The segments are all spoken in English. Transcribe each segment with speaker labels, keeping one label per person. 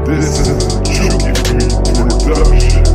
Speaker 1: This is a Juki production.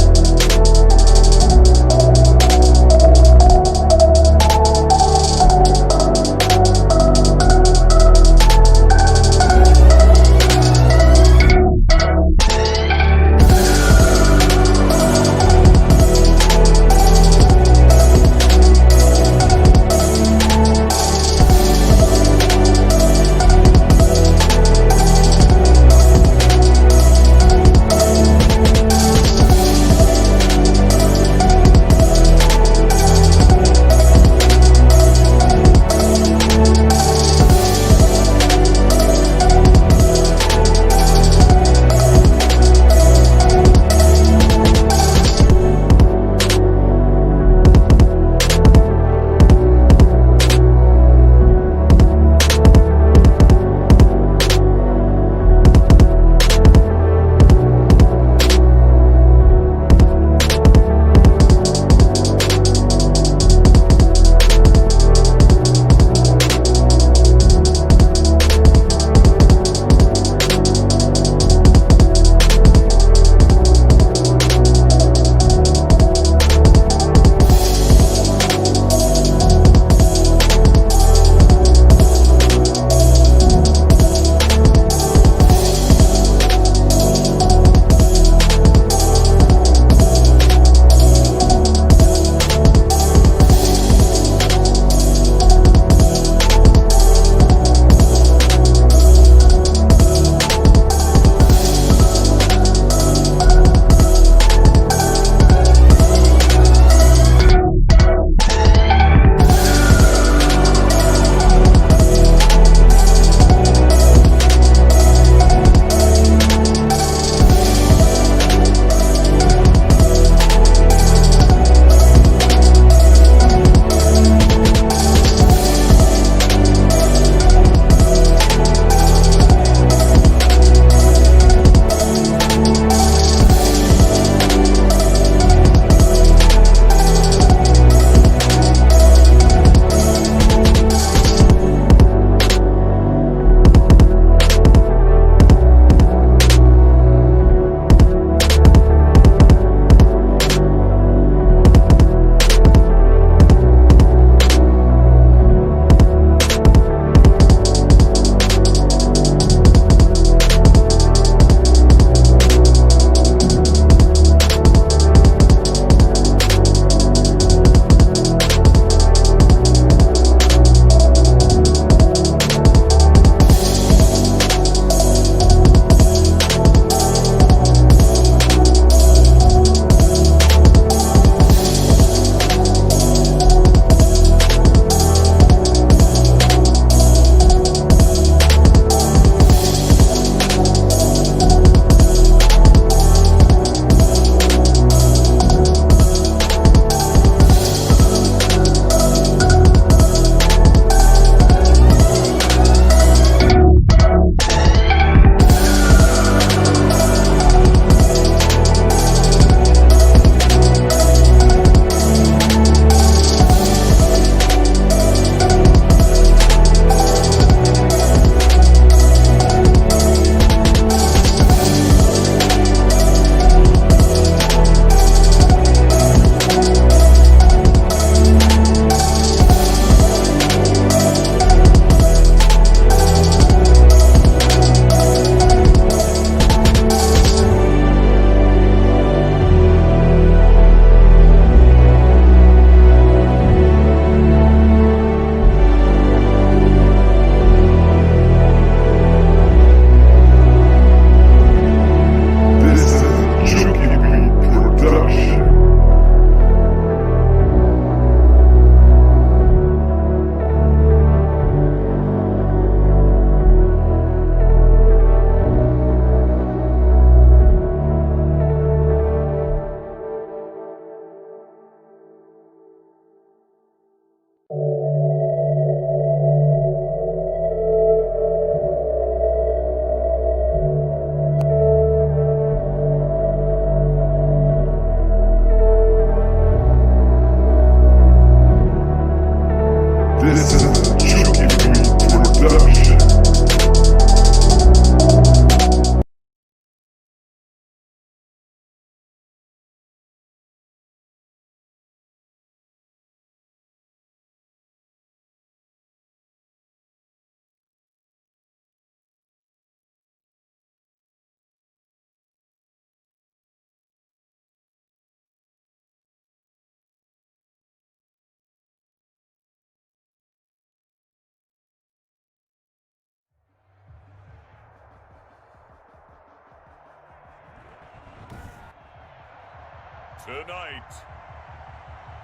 Speaker 2: Tonight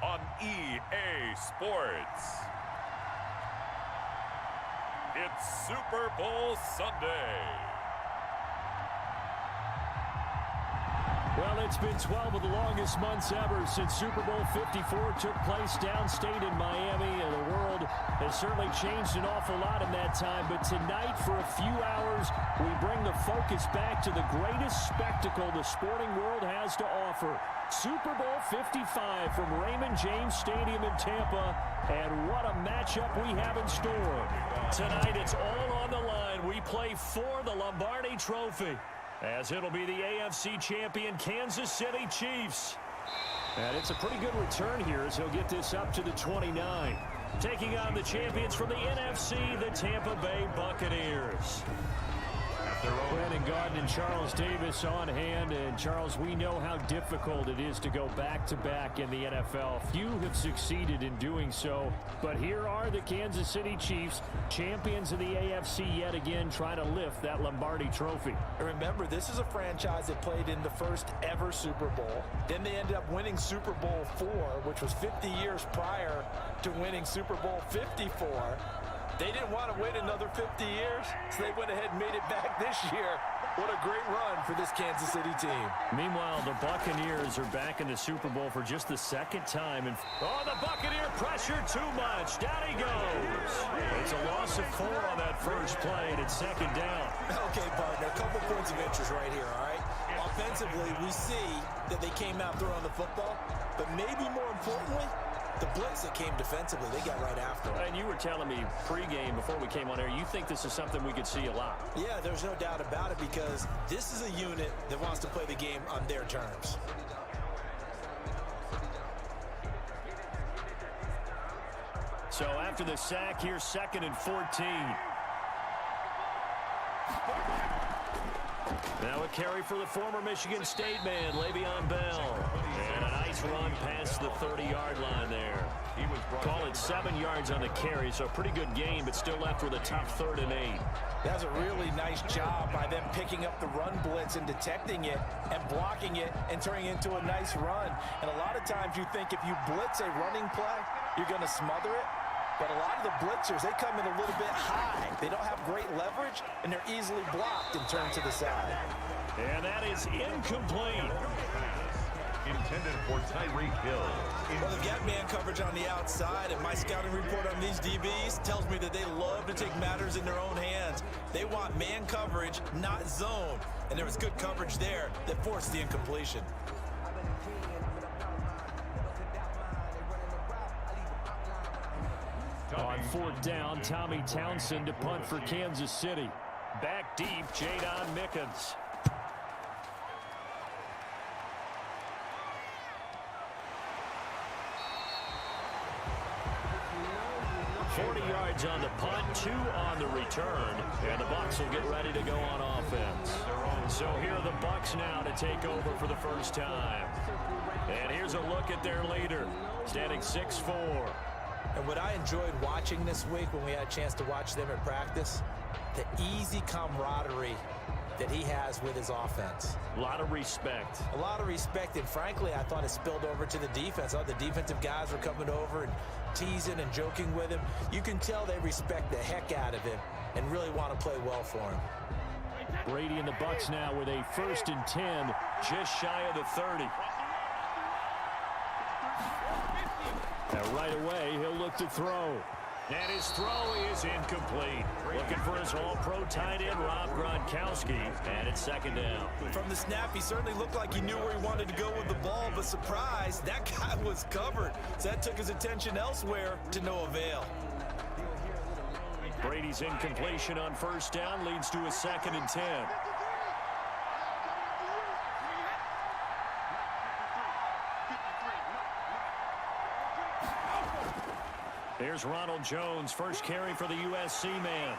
Speaker 2: on EA Sports, it's Super Bowl Sunday.
Speaker 3: Well, it's been 12 of the longest months ever since Super Bowl 54 took place downstate in Miami, and the world has certainly changed an awful lot in that time. But tonight, for a few hours, we bring the focus back to the greatest spectacle the sporting world has to offer. Super Bowl 55 from Raymond James Stadium in Tampa, and what a matchup we have in store. Tonight, it's all on the line. We play for the Lombardi Trophy, as it'll be the AFC champion Kansas City Chiefs. And it's a pretty good return here as he'll get this up to the 29. Taking on the champions from the NFC, the Tampa Bay Buccaneers. Brandon Gaudin and Charles Davis on hand. And Charles, we know how difficult it is to go back-to-back in the NFL. Few have succeeded in doing so. But here are the Kansas City Chiefs, champions of the AFC yet again, trying to lift that Lombardi Trophy.
Speaker 4: Remember, this is a franchise that played in the first ever Super Bowl. Then they ended up winning Super Bowl IV, which was 50 years prior to winning Super Bowl 54. They didn't want to wait another 50 years, so they went ahead and made it back this year. What a great run for this Kansas City team.
Speaker 3: Meanwhile, the Buccaneers are back in the Super Bowl for just the second time. And the Buccaneer pressure too much. Down he goes. It's a loss of 4 on that first play, and it's second down.
Speaker 4: Okay, partner, a couple points of interest right here, all right? Offensively, we see that they came out throwing the football, but maybe more importantly, the blitz that came defensively, they got right after it.
Speaker 3: And you were telling me pregame before we came on air, you think this is something we could see a lot.
Speaker 4: Yeah, there's no doubt about it, because this is a unit that wants to play the game on their terms.
Speaker 3: So after the sack, here's 2nd and 14. Now a carry for the former Michigan State man, Le'Veon Bell. And a nice run past the 30-yard line there. Call it 7 yards on the carry, so a pretty good game, but still left with a tough 3rd and 8.
Speaker 4: That's a really nice job by them picking up the run blitz and detecting it and blocking it and turning it into a nice run. And a lot of times you think if you blitz a running play, you're going to smother it. But a lot of the blitzers, they come in a little bit high. They don't have great leverage, and they're easily blocked and turned to the side.
Speaker 3: And that is incomplete.
Speaker 1: Intended for Tyreek Hill.
Speaker 4: Well, they've got man coverage on the outside, and my scouting report on these DBs tells me that they love to take matters in their own hands. They want man coverage, not zone. And there was good coverage there that forced the incompletion.
Speaker 3: On 4th down, Tommy Townsend to punt for Kansas City. Back deep, Jadon Mickens. 40 yards on the punt, 2 on the return, and the Bucs will get ready to go on offense. So here are the Bucs now to take over for the first time. And here's a look at their leader, standing 6'4".
Speaker 4: And what I enjoyed watching this week when we had a chance to watch them in practice, the easy camaraderie that he has with his offense.
Speaker 3: A lot of respect.
Speaker 4: A lot of respect, and frankly, I thought it spilled over to the defense. I thought the defensive guys were coming over and teasing and joking with him. You can tell they respect the heck out of him and really want to play well for him.
Speaker 3: Brady and the Bucs now with a 1st and 10, just shy of the 30. Now right away, he'll look to throw. And his throw is incomplete. Looking for his all-pro tight end, Rob Gronkowski, and it's 2nd down.
Speaker 4: From the snap, he certainly looked like he knew where he wanted to go with the ball, but surprise, that guy was covered. So that took his attention elsewhere to no avail.
Speaker 3: Brady's incompletion on 1st down leads to a 2nd and 10. Here's Ronald Jones, first carry for the USC man.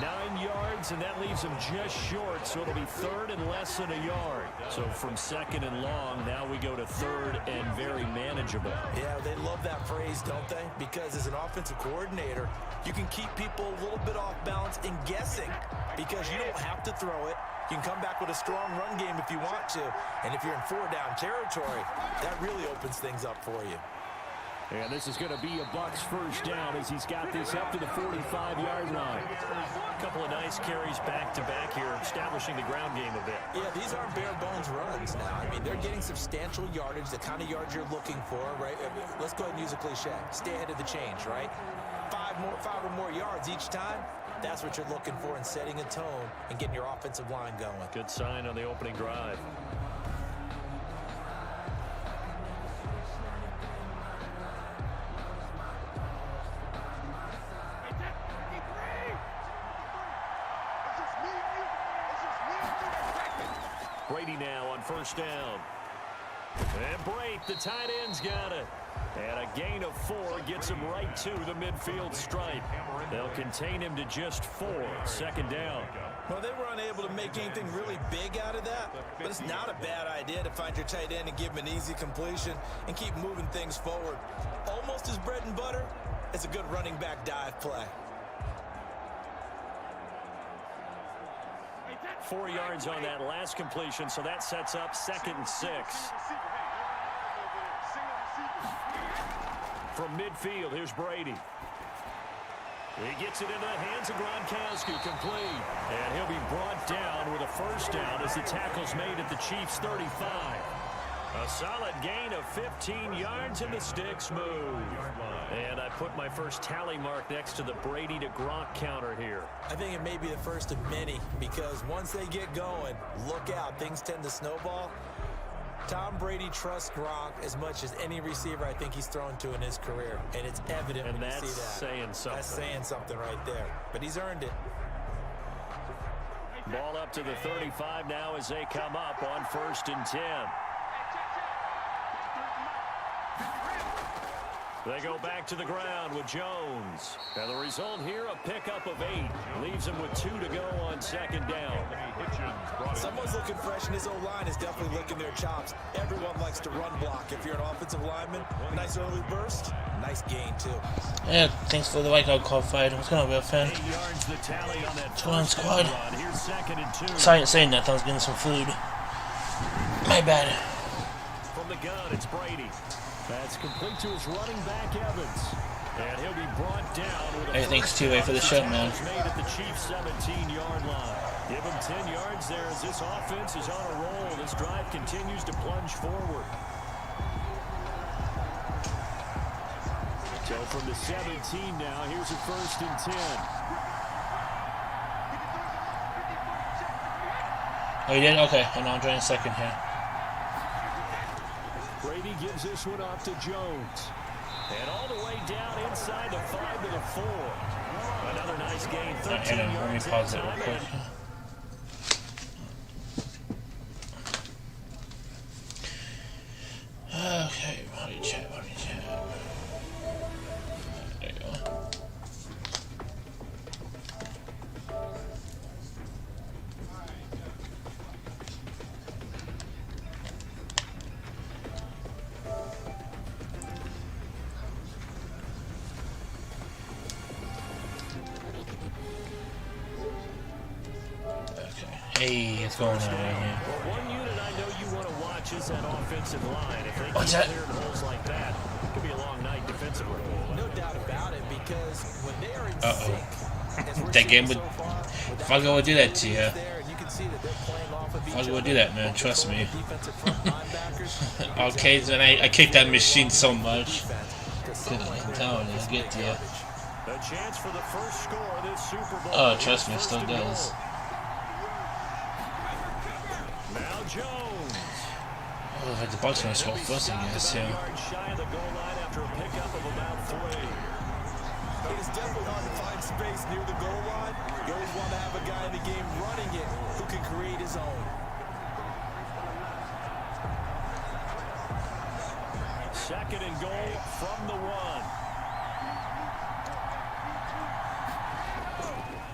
Speaker 3: 9 yards, and that leaves him just short, so it'll be 3rd and less than a yard. So from 2nd and long, now we go to 3rd and very manageable.
Speaker 4: Yeah, they love that phrase, don't they? Because as an offensive coordinator, you can keep people a little bit off balance and guessing because you don't have to throw it. You can come back with a strong run game if you want to. And if you're in 4-down territory, that really opens things up for you.
Speaker 3: And this is going to be a Bucs first down as he's got this up to the 45-yard line. A couple of nice carries back-to-back here, establishing the ground game a bit.
Speaker 4: Yeah, these aren't bare-bones runs now. I mean, they're getting substantial yardage, the kind of yards you're looking for, right? Let's go ahead and use a cliche. Stay ahead of the change, right? Five or more yards each time. That's what you're looking for in setting a tone and getting your offensive line going.
Speaker 3: Good sign on the opening drive. Brady now on first down. And Brate, the tight end's got it. And a gain of 4 gets him right to the midfield stripe. They'll contain him to just 4. Second down.
Speaker 4: Well, they were unable to make anything really big out of that, but it's not a bad idea to find your tight end and give him an easy completion and keep moving things forward. Almost as bread and butter, it's a good running back dive play.
Speaker 3: 4 yards on that last completion, so that sets up 2nd and 6. From midfield, here's Brady. He gets it into the hands of Gronkowski, complete. And he'll be brought down with a first down as the tackle's made at the Chiefs' 35. A solid gain of 15 yards and the sticks move. And I put my first tally mark next to the Brady to Gronk counter here.
Speaker 4: I think it may be the first of many because once they get going, look out, things tend to snowball. Tom Brady trusts Gronk as much as any receiver I think he's thrown to in his career. And it's evident when you see that.
Speaker 3: And that's saying something.
Speaker 4: That's saying something right there. But he's earned it.
Speaker 3: Ball up to the 35 now as they come up on 1st and 10. They go back to the ground with Jones. And the result here, a pickup of 8. Leaves him with 2 to go on 2nd down.
Speaker 4: Someone's looking fresh, and his O-line is definitely licking their chops. Everyone likes to run block. If you're an offensive lineman, nice early burst, nice gain, too.
Speaker 5: Yeah, thanks for the like out call fight. What's going on, real fan?
Speaker 3: 8 yards the tally on that
Speaker 5: What's going on, squad?
Speaker 3: Here's 2nd and 2.
Speaker 5: Sorry, saying that. I was getting some food. My bad.
Speaker 3: From the gun, it's Brady. That's complete to his running back, Evans. And he'll be brought down with a
Speaker 5: hey, thanks, T-Way, for the show, man.
Speaker 3: Made at the Chiefs' 17-yard line. Give him 10 yards there as this offense is on a roll. This drive continues to plunge forward. So from the 17 now, here's a 1st and 10.
Speaker 5: Oh, you did? Okay, and I'm joining 2nd here.
Speaker 3: Brady gives this one off to Jones. And all the way down inside the 5 to the 4. Another nice gain. 13 yards.
Speaker 5: Let me pause it real quick. Okay, body chat. There you go. Hey, what's going on right here?
Speaker 3: Well, one unit I know you want to watch is that offensive line. If they
Speaker 5: What's
Speaker 3: keep
Speaker 5: that?
Speaker 3: clearing holes like that, it could be a long night defensively.
Speaker 4: No doubt about it, because when they are in sync, as we're
Speaker 5: That game
Speaker 4: seeing
Speaker 5: would
Speaker 4: so far, with the
Speaker 5: Fucking would do that to you.
Speaker 4: there, and you can see that they're playing off of each
Speaker 5: Fucking would
Speaker 4: other.
Speaker 5: do that, man. Trust me.
Speaker 4: Defensive front linebackers.
Speaker 5: Arcades, and I kicked that machine so much.
Speaker 4: Defense.
Speaker 5: I'm telling you, get to you.
Speaker 3: A chance for the first score of this Super Bowl.
Speaker 5: Oh, trust me, it still
Speaker 3: First and
Speaker 5: does.
Speaker 3: goal. Now Jones.
Speaker 5: Oh, like the Bucs gonna score first, I guess,
Speaker 3: About a
Speaker 5: yeah.
Speaker 3: yard shy of the goal line after a pickup of about 3.
Speaker 4: It is definitely hard to find space near the goal line. You always want to have a guy in the game running it who can create his own.
Speaker 3: Second and goal from the 1.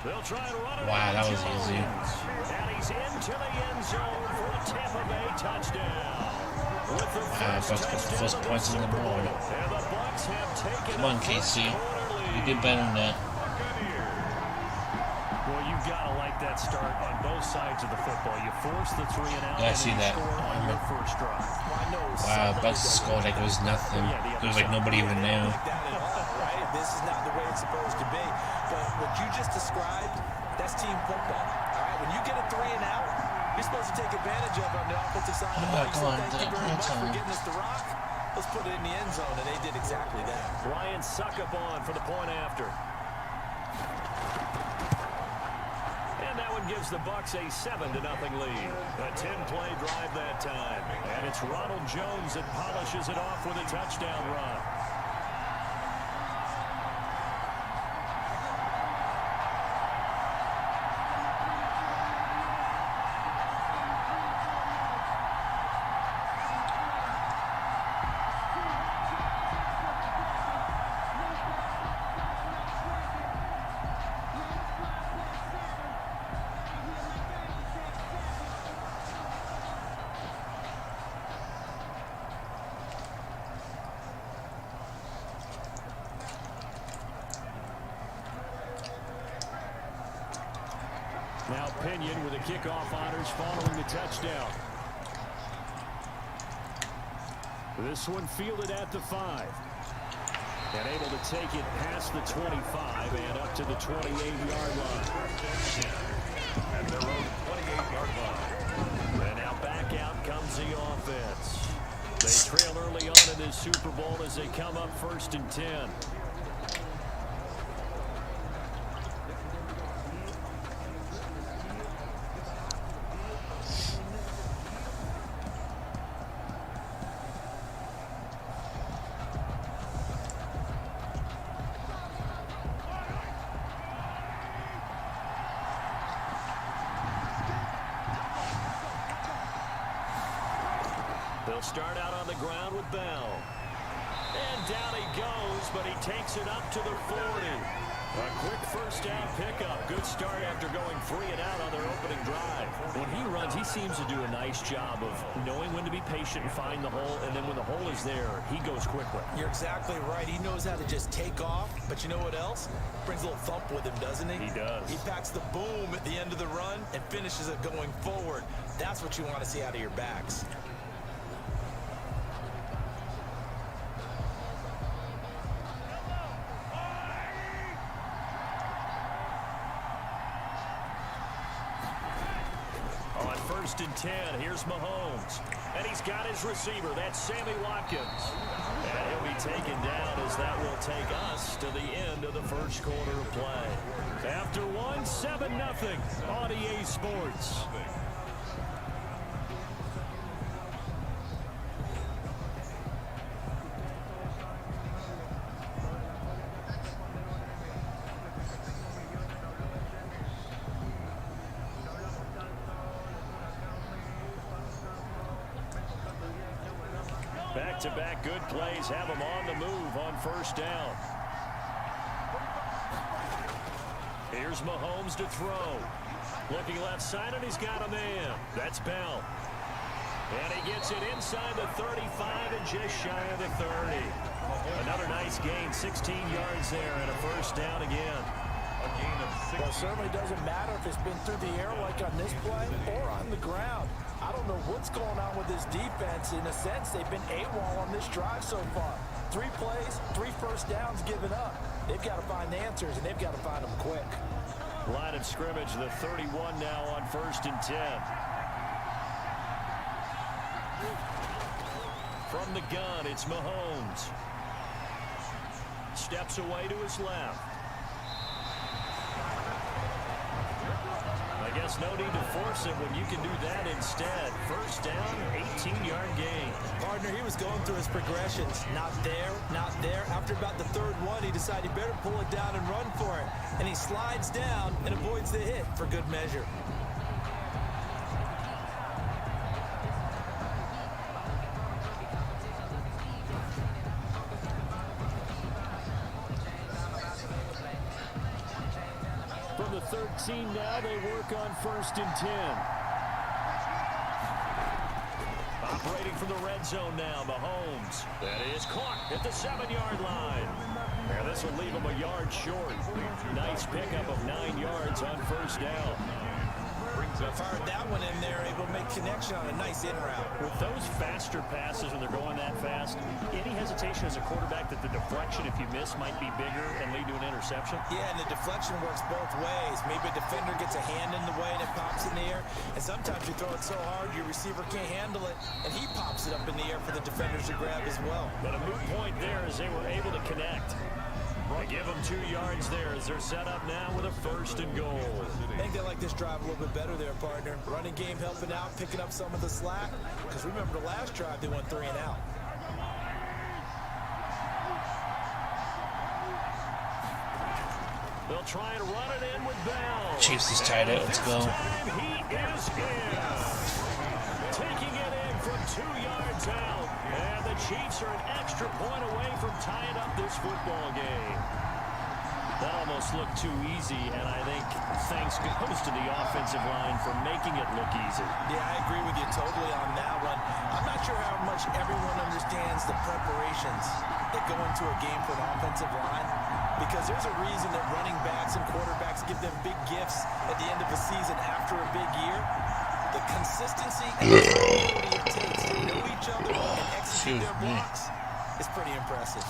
Speaker 3: They'll try and run it.
Speaker 5: Wow, that was easy.
Speaker 3: And he's into the end zone for a Tampa Bay touchdown. With the
Speaker 5: Wow, Bucs got the first points on the board.
Speaker 3: And the Bucs have taken
Speaker 5: Come on, KC. You did better than that.
Speaker 3: Well, you've got to like that start on both sides of the football. You force the 3 and out,
Speaker 5: Yeah, I
Speaker 3: and
Speaker 5: see
Speaker 3: you
Speaker 5: that.
Speaker 3: score on your first drive.
Speaker 5: Wow, Bucs scored like it was nothing. It was like nobody even knew.
Speaker 4: This is not the way it's supposed to be. But what you just described, that's team football. All right, when you get a 3 and out, you're supposed to take advantage of it on the offensive side of the ball.
Speaker 5: Come on,
Speaker 4: Thank you very much for
Speaker 5: time.
Speaker 4: getting us to rock. Let's put it in the end zone, and they did exactly that.
Speaker 3: Ryan Succabon for the point after. And that one gives the Bucs a 7-0 lead. A 10-play drive that time. And it's Ronald Jones that polishes it off with a touchdown run. Now Pinion with the kickoff honors following the touchdown. This one fielded at the 5. And able to take it past the 25 and up to the 28-yard line.
Speaker 1: At their own 28-yard line.
Speaker 3: And now back out comes the offense. They trail early on in this Super Bowl as they come up 1st and 10. They'll start out on the ground with Bell. And down he goes, but he takes it up to the 40. A quick first down pickup. Good start after going 3 and out on their opening drive. When he runs, he seems to do a nice job of knowing when to be patient and find the hole, and then when the hole is there, he goes quickly.
Speaker 4: You're exactly right. He knows how to just take off, but you know what else? Brings a little thump with him, doesn't he?
Speaker 3: He does.
Speaker 4: He packs the boom at the end of the run and finishes it going forward. That's what you want to see out of your backs.
Speaker 3: On 1st and 10, here's Mahomes. And he's got his receiver. That's Sammy Watkins. And he'll be taken down as that will take us to the end of the first quarter of play. After one, 7-0 on EA Sports. Back-to-back good plays have him on the move on 1st down. Here's Mahomes to throw. Looking left side, and he's got a man. That's Bell. And he gets it inside the 35 and just shy of the 30. Another nice gain, 16 yards there, and a 1st down again.
Speaker 1: A gain of 6.
Speaker 4: Well, it certainly doesn't matter if it's been through the air like on this play or on the ground. I don't know what's going on with this defense. In a sense, they've been AWOL on this drive so far. 3 plays, 3 first downs given up. They've got to find the answers, and they've got to find them quick.
Speaker 3: Line of scrimmage, the 31 now on 1st and 10. From the gun, it's Mahomes. Steps away to his left. I guess no need to force it when you can do that instead. 1st down, 18-yard gain.
Speaker 4: Partner, he was going through his progressions. Not there, not there. After about the 3rd one, he decided he better pull it down and run for it. And he slides down and avoids the hit for good measure.
Speaker 3: From the 13 now, they work on 1st and 10. Operating from the red zone now, Mahomes. That is caught at the 7-yard line. Yeah, this will leave him a yard short. Nice pickup of 9 yards on first down.
Speaker 4: Fired that one in there, able to make connection on a nice in route.
Speaker 3: With those faster passes when they're going that fast, any hesitation as a quarterback that the deflection, if you miss, might be bigger and lead to an interception?
Speaker 4: Yeah, and the deflection works both ways. Maybe a defender gets a hand in the way and it pops in the air. And sometimes you throw it so hard your receiver can't handle it, and he pops it up in the air for the defenders to grab as well.
Speaker 3: But a moot point there as they were able to connect. They give them 2 yards there as they're set up now with a 1st and goal.
Speaker 4: I think they like this drive a little bit better there, partner. Running game helping out, picking up some of the slack. Because remember the last drive, they went 3 and out.
Speaker 3: They'll try and run it in with Bell.
Speaker 5: Chiefs is tied out. Let's go.
Speaker 3: He is in. Taking it in from 2 yards out. And the Chiefs are an extra point away from tying up this football game. That almost looked too easy, and I think thanks goes to the offensive line for making it look easy.
Speaker 4: Yeah, I agree with you totally on that one. I'm not sure how much everyone understands the preparations that go into a game for an offensive line, because there's a reason that running backs and quarterbacks give them big gifts at the end of a season after a big year. The consistency and the ability it takes to know each other and execute their blocks is pretty impressive.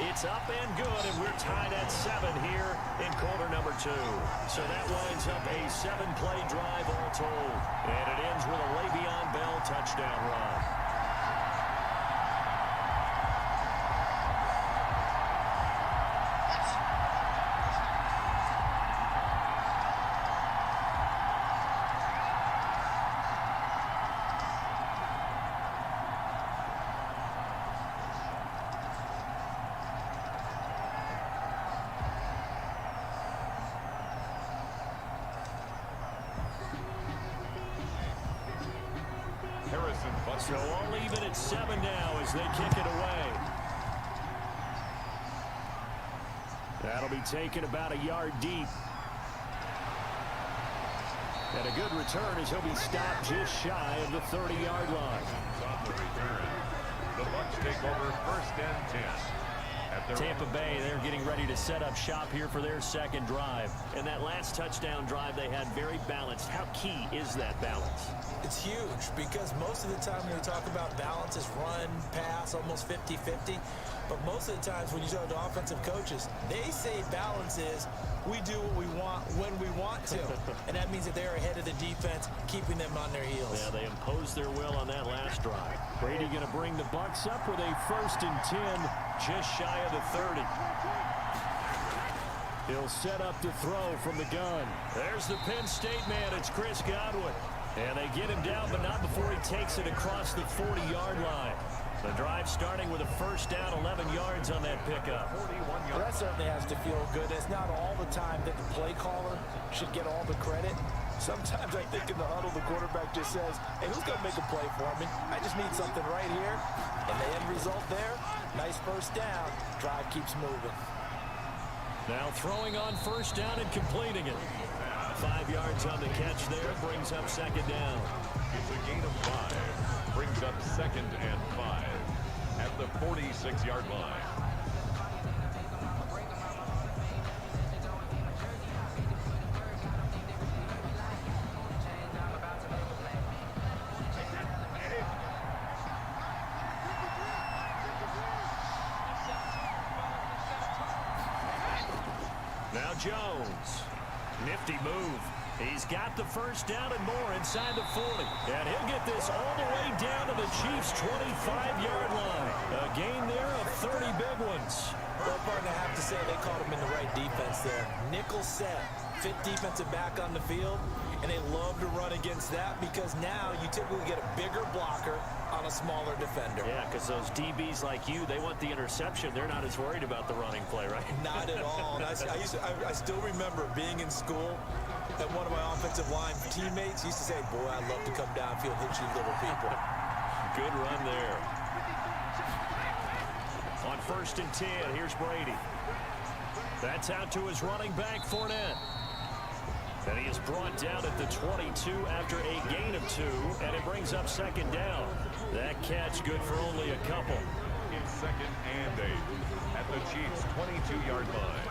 Speaker 3: It's up and good, and we're tied at 7 here in quarter number 2. So that winds up a 7-play drive all told. And it ends with a Le'Veon Bell touchdown run. So all even at 7 now as they kick it away. That'll be taken about a yard deep. And a good return as he'll be stopped just shy of the 30-yard line.
Speaker 1: On the return, the Bucs take over 1st and 10.
Speaker 3: Tampa Bay, they're getting ready to set up shop here for their 2nd drive. And that last touchdown drive they had very balanced. How key is that balance?
Speaker 4: It's huge because most of the time when we talk about balance is run, pass, almost 50-50. But most of the times when you talk to offensive coaches, they say balance is we do what we want when we want to. And that means that they're ahead of the defense, keeping them on their heels.
Speaker 3: Yeah, they imposed their will on that last drive. Brady going to bring the Bucs up with a 1st and 10, just shy of the 30. He'll set up to throw from the gun. There's the Penn State man. It's Chris Godwin. And they get him down, but not before he takes it across the 40-yard line. The drive starting with a 1st down, 11 yards on that pickup.
Speaker 4: Well, that certainly has to feel good. It's not all the time that the play caller should get all the credit. Sometimes I think in the huddle, the quarterback just says, hey, who's going to make a play for me? I just need something right here. And the end result there, nice 1st down. Drive keeps moving.
Speaker 3: Now throwing on 1st down and completing it. 5 yards on the catch there, brings up 2nd down.
Speaker 1: It's a gain of 5. Brings up 2nd and 5 at the 46-yard line.
Speaker 3: Now Jones. Nifty move. He's got the 1st down and more inside the 40. And he'll get this all the way down to the Chiefs' 25-yard line. A gain there of 30 big ones.
Speaker 4: Well, partner, I have to say they caught him in the right defense there. Nickel set, fit defensive back on the field, and they love to run against that because now you typically get a bigger blocker on a smaller defender.
Speaker 3: Yeah, because those DBs like you, they want the interception. They're not as worried about the running play, right?
Speaker 4: Not at all. And I still remember being in school, and one of my offensive line teammates used to say, boy, I'd love to come downfield and hit you little people.
Speaker 3: Good run there. On 1st and 10, here's Brady. That's out to his running back, Fournette. And he is brought down at the 22 after a gain of 2, and it brings up second down. That catch good for only a couple.
Speaker 1: It's 2nd and 8 at the Chiefs' 22-yard line.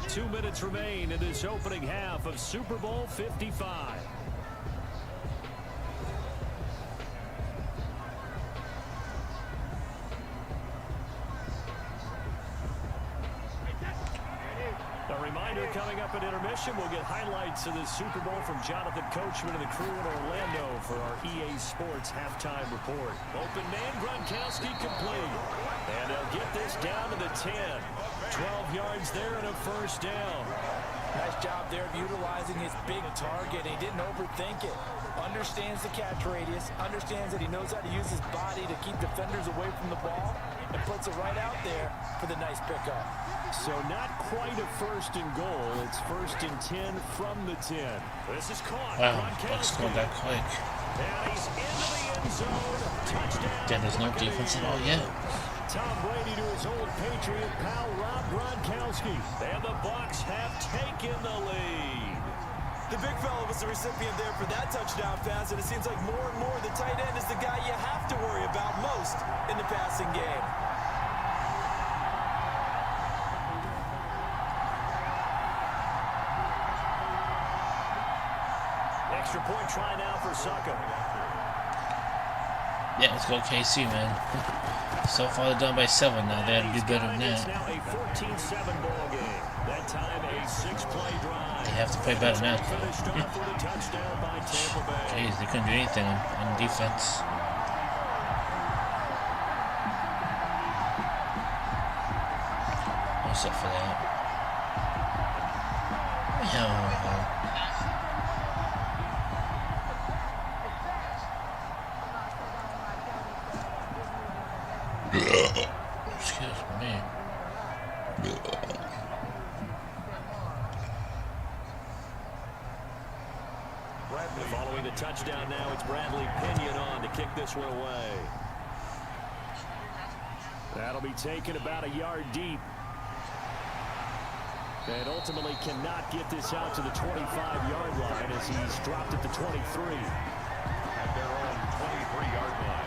Speaker 3: Two minutes remain in this opening half of Super Bowl 55. A reminder, coming up at intermission, we'll get highlights of the Super Bowl from Jonathan Coachman and the crew in Orlando for our EA Sports halftime report. Open man, Gronkowski complete. And they'll get this down to the 10. 12 yards there and a first down.
Speaker 4: Nice job there of utilizing his big target. He didn't overthink it. Understands the catch radius. Understands that he knows how to use his body to keep defenders away from the ball. And puts it right out there for the nice pickup.
Speaker 3: So not quite a first and goal. It's 1st and 10 from the 10. This is caught.
Speaker 5: Wow, Bucs scored that quick.
Speaker 3: And he's into the end zone. Touchdown.
Speaker 5: Yeah, there's no defense at all yet.
Speaker 3: Tom Brady to his old Patriot pal Rob Gronkowski. And the Bucs have taken the lead.
Speaker 4: The big fella was the recipient there for that touchdown pass, and it seems like more and more the tight end is the guy you have to worry about most in the passing game.
Speaker 3: Extra point try now for Succo.
Speaker 5: Yeah, let's go KC, man. So far they're done by 7 now. They have to do better than
Speaker 3: It's
Speaker 5: that.
Speaker 3: now a 14-7 ball game. That time a 6-play drive.
Speaker 5: They have to play better than that,
Speaker 3: Finished
Speaker 5: though.
Speaker 3: off with a touchdown by Tampa Bay.
Speaker 5: Jeez, they couldn't do anything on defense. What's up for that? Excuse me.
Speaker 3: Following the touchdown now, it's Bradley Pinion on to kick this one away. That'll be taken about a yard deep. And ultimately cannot get this out to the 25-yard line as he's dropped at the 23.
Speaker 1: At their own 23-yard line.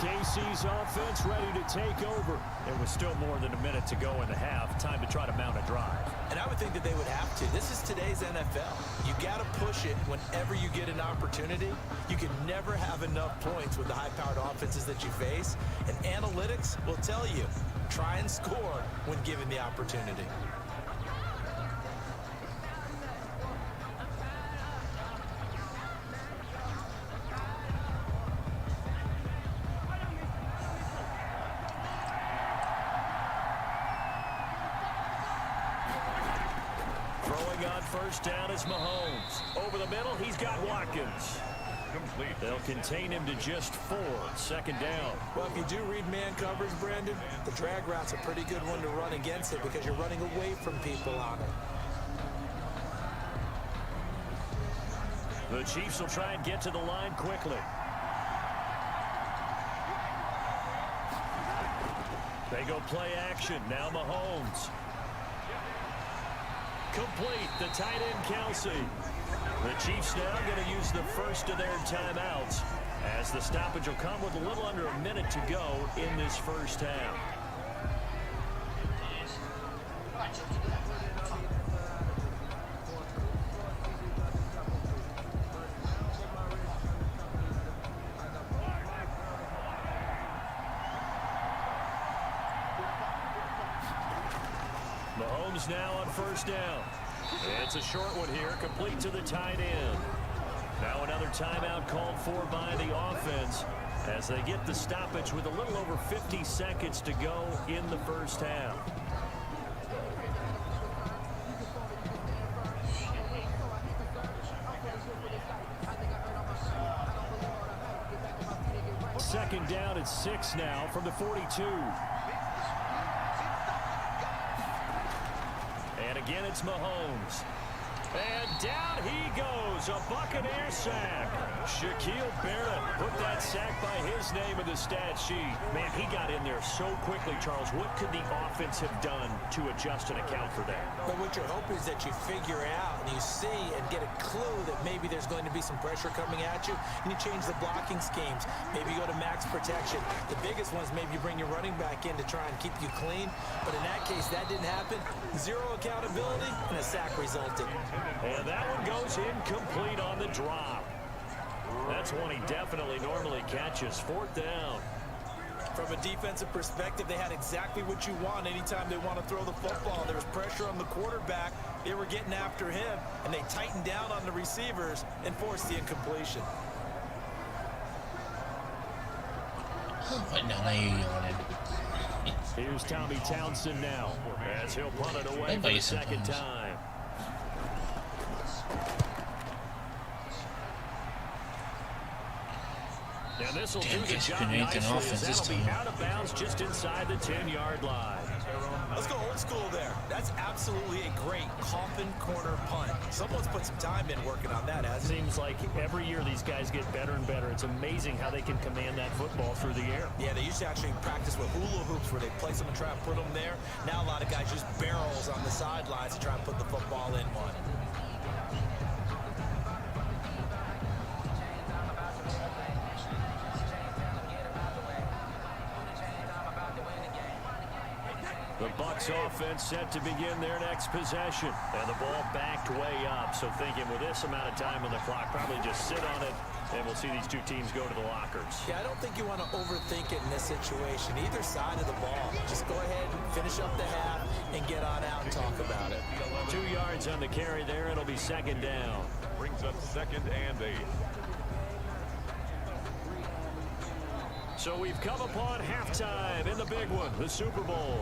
Speaker 3: KC's offense ready to take over. There was still more than a minute to go in the half. Time to try to mount a drive.
Speaker 4: And I would think that they would have to. This is today's NFL. You got to push it whenever you get an opportunity. You can never have enough points with the high-powered offenses that you face. And analytics will tell you, try and score when given the opportunity.
Speaker 3: First down is Mahomes. Over the middle, he's got Watkins.
Speaker 1: Complete.
Speaker 3: They'll contain him to just 4. Second down.
Speaker 4: Well, if you do read man coverage, Brandon, the drag route's a pretty good one to run against it because you're running away from people on it.
Speaker 3: The Chiefs will try and get to the line quickly. They go play action. Now Mahomes. Complete. The tight end, Kelsey. The Chiefs now going to use the first of their timeouts as the stoppage will come with a little under a minute to go in this first half. Mahomes now on first down. It's a short one here, complete to the tight end. Now another timeout called for by the offense as they get the stoppage with a little over 50 seconds to go in the first half. Second down at 6 now from the 42. And again, it's Mahomes. And down he goes, a Buccaneer sack. Shaquille Barrett put that sack by his name in the stat sheet. Man, he got in there so quickly, Charles. What could the offense have done to adjust and account for that?
Speaker 4: But what you're hoping is that you figure out and you see and get a clue that maybe there's going to be some pressure coming at you, and you change the blocking schemes. Maybe you go to max protection. The biggest one is maybe you bring your running back in to try and keep you clean. But in that case, that didn't happen. Zero accountability, and a sack resulted.
Speaker 3: And that one goes incomplete on the drop. That's one he definitely normally catches. Fourth down.
Speaker 4: From a defensive perspective, they had exactly what you want anytime they want to throw the football. There was pressure on the quarterback. They were getting after him, and they tightened down on the receivers and forced the incompletion.
Speaker 5: What now are you yawning?
Speaker 3: Here's Tommy Townsend now, as he'll punt it away for the second time. And this will do the job nicely, as that'll be out of bounds just inside the 10-yard line.
Speaker 4: Let's go old school there. That's absolutely a great coffin corner punt. Someone's put some time in working on that, hasn't it?
Speaker 3: Seems like every year these guys get better and better. It's amazing how they can command that football through the air.
Speaker 4: Yeah, they used to actually practice with hula hoops where they place them and try to put them there. Now a lot of guys use barrels on the sidelines to try and put the football in one.
Speaker 3: The Bucs offense set to begin their next possession. And the ball backed way up. So thinking with this amount of time on the clock, probably just sit on it, and we'll see these two teams go to the lockers.
Speaker 4: Yeah, I don't think you want to overthink it in this situation. Either side of the ball. Just go ahead and finish up the half and get on out and talk about it.
Speaker 3: 2 yards on the carry there. It'll be second down.
Speaker 1: Brings up 2nd and 8.
Speaker 3: So we've come upon halftime in the big one, the Super Bowl.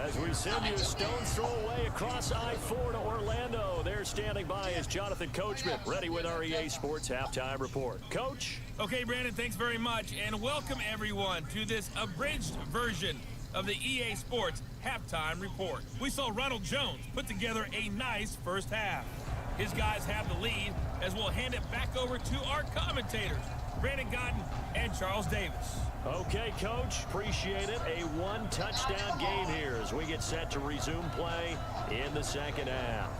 Speaker 3: As we send you a stone's throw away across I-4 to Orlando. There standing by is Jonathan Coachman, ready with our EA Sports Halftime Report. Coach?
Speaker 6: Okay, Brandon, thanks very much, and welcome everyone to this abridged version of the EA Sports Halftime Report. We saw Ronald Jones put together a nice first half. His guys have the lead as we'll hand it back over to our commentators, Brandon Godden and Charles Davis.
Speaker 3: Okay, Coach, appreciate it. A one-touchdown game here as we get set to resume play in the second half.